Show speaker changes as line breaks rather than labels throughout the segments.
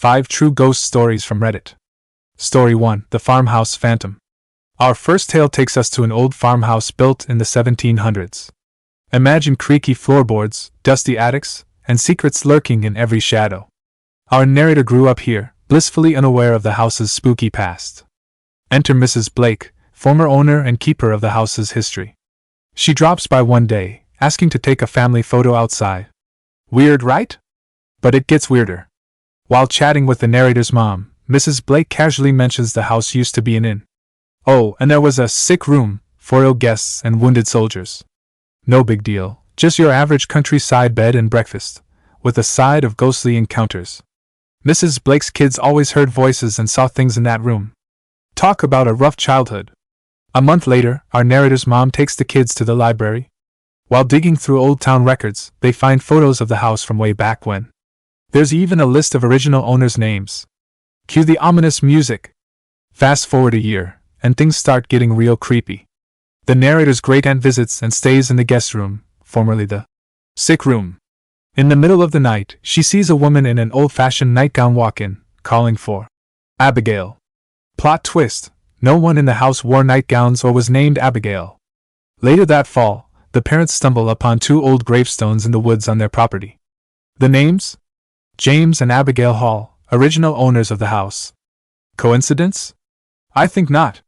5 True Ghost Stories from Reddit. Story 1: The Farmhouse Phantom. Our first tale takes us to an old farmhouse built in the 1700s. Imagine creaky floorboards, dusty attics, and secrets lurking in every shadow. Our narrator grew up here, blissfully unaware of the house's spooky past. Enter Mrs. Blake, former owner and keeper of the house's history. She drops by one day, asking to take a family photo outside. Weird, right? But it gets weirder. While chatting with the narrator's mom, Mrs. Blake casually mentions the house used to be an inn. Oh, and there was a sick room for ill guests and wounded soldiers. No big deal, just your average countryside bed and breakfast, with a side of ghostly encounters. Mrs. Blake's kids always heard voices and saw things in that room. Talk about a rough childhood. A month later, our narrator's mom takes the kids to the library. While digging through old town records, they find photos of the house from way back when. There's even a list of original owners' names. Cue the ominous music. Fast forward a year, and things start getting real creepy. The narrator's great-aunt visits and stays in the guest room, formerly the sick room. In the middle of the night, she sees a woman in an old-fashioned nightgown walk in, calling for Abigail. Plot twist: no one in the house wore nightgowns or was named Abigail. Later that fall, the parents stumble upon 2 old gravestones in the woods on their property. The names? James and Abigail Hall, original owners of the house. Coincidence? I think not.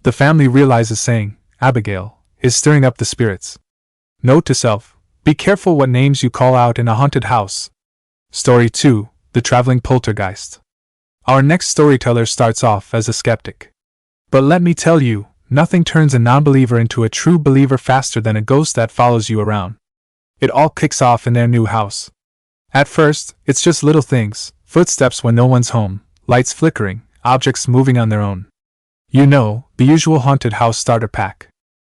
The family realizes saying, Abigail, is stirring up the spirits. Note to self: be careful what names you call out in a haunted house. Story 2: The Traveling Poltergeist. Our next storyteller starts off as a skeptic. But let me tell you, nothing turns a non-believer into a true believer faster than a ghost that follows you around. It all kicks off in their new house. At first, it's just little things: footsteps when no one's home, lights flickering, objects moving on their own. You know, the usual haunted house starter pack.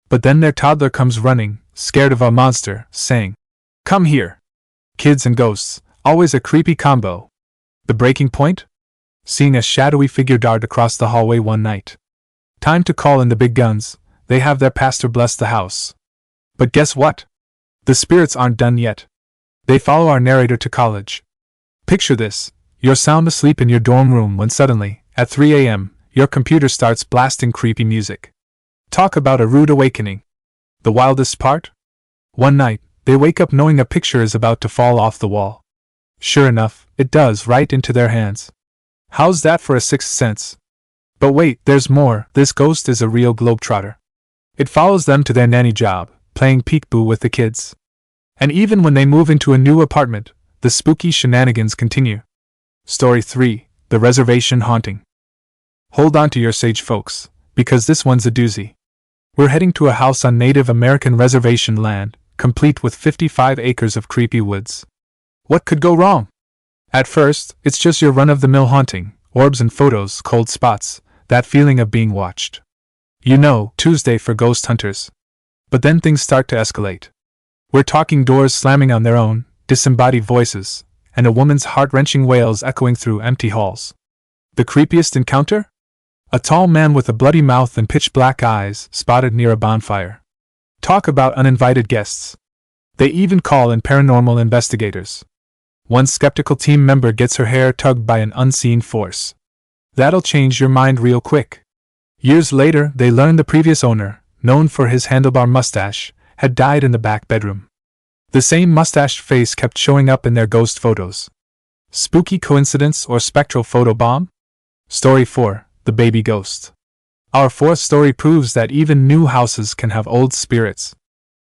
But then their toddler comes running, scared of a monster, saying, "Come here." Kids and ghosts, always a creepy combo. The breaking point? Seeing a shadowy figure dart across the hallway one night. Time to call in the big guns. They have their pastor bless the house. But guess what? The spirits aren't done yet. They follow our narrator to college. Picture this: you're sound asleep in your dorm room when suddenly, at 3 a.m., your computer starts blasting creepy music. Talk about a rude awakening. The wildest part? One night, they wake up knowing a picture is about to fall off the wall. Sure enough, it does, right into their hands. How's that for a sixth sense? But wait, there's more. This ghost is a real globetrotter. It follows them to their nanny job, playing peekaboo with the kids. And even when they move into a new apartment, the spooky shenanigans continue. Story 3: The Reservation Haunting. Hold on to your sage, folks, because this one's a doozy. We're heading to a house on Native American reservation land, complete with 55 acres of creepy woods. What could go wrong? At first, it's just your run-of-the-mill haunting: orbs and photos, cold spots, that feeling of being watched. You know, Tuesday for ghost hunters. But then things start to escalate. We're talking doors slamming on their own, disembodied voices, and a woman's heart-wrenching wails echoing through empty halls. The creepiest encounter? A tall man with a bloody mouth and pitch-black eyes spotted near a bonfire. Talk about uninvited guests. They even call in paranormal investigators. One skeptical team member gets her hair tugged by an unseen force. That'll change your mind real quick. Years later, they learn the previous owner, known for his handlebar mustache, had died in the back bedroom. The same mustached face kept showing up in their ghost photos. Spooky coincidence or spectral photobomb? Story 4: The Baby Ghost. Our fourth story proves that even new houses can have old spirits.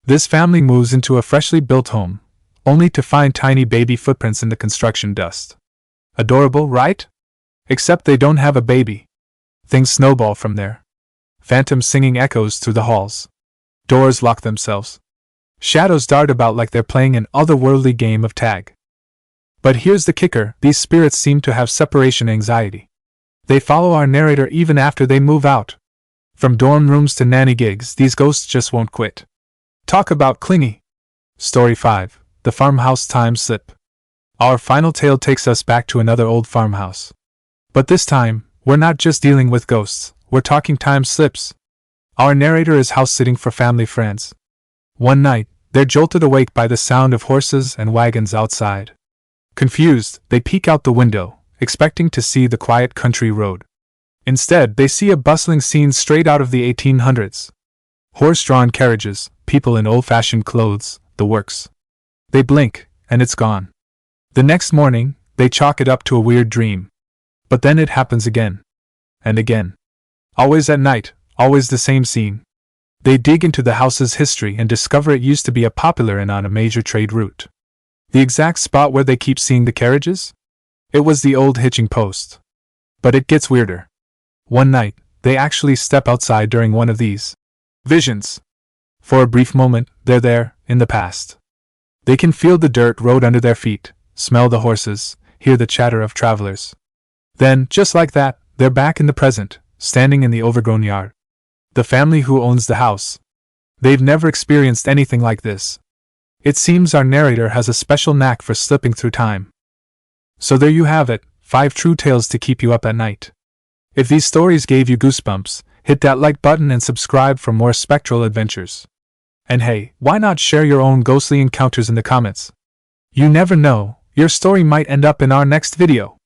This family moves into a freshly built home, only to find tiny baby footprints in the construction dust. Adorable, right? Except they don't have a baby. Things snowball from there. Phantom singing echoes through the halls. Doors lock themselves. Shadows dart about like they're playing an otherworldly game of tag. But here's the kicker: these spirits seem to have separation anxiety. They follow our narrator even after they move out. From dorm rooms to nanny gigs, these ghosts just won't quit. Talk about clingy. Story 5: The Farmhouse Time Slip. Our final tale takes us back to another old farmhouse. But this time, we're not just dealing with ghosts, we're talking time slips. Our narrator is house-sitting for family friends. One night, they're jolted awake by the sound of horses and wagons outside. Confused, they peek out the window, expecting to see the quiet country road. Instead, they see a bustling scene straight out of the 1800s. Horse-drawn carriages, people in old-fashioned clothes, the works. They blink, and it's gone. The next morning, they chalk it up to a weird dream. But then it happens again. And again. Always at night, always the same scene. They dig into the house's history and discover it used to be a popular inn on a major trade route. The exact spot where they keep seeing the carriages? It was the old hitching post. But it gets weirder. One night, they actually step outside during one of these visions. For a brief moment, they're there, in the past. They can feel the dirt road under their feet, smell the horses, hear the chatter of travelers. Then, just like that, they're back in the present, standing in the overgrown yard. The family who owns the house. They've never experienced anything like this. It seems our narrator has a special knack for slipping through time. So there you have it, 5 true tales to keep you up at night. If these stories gave you goosebumps, hit that like button and subscribe for more spectral adventures. And hey, why not share your own ghostly encounters in the comments? You never know, your story might end up in our next video.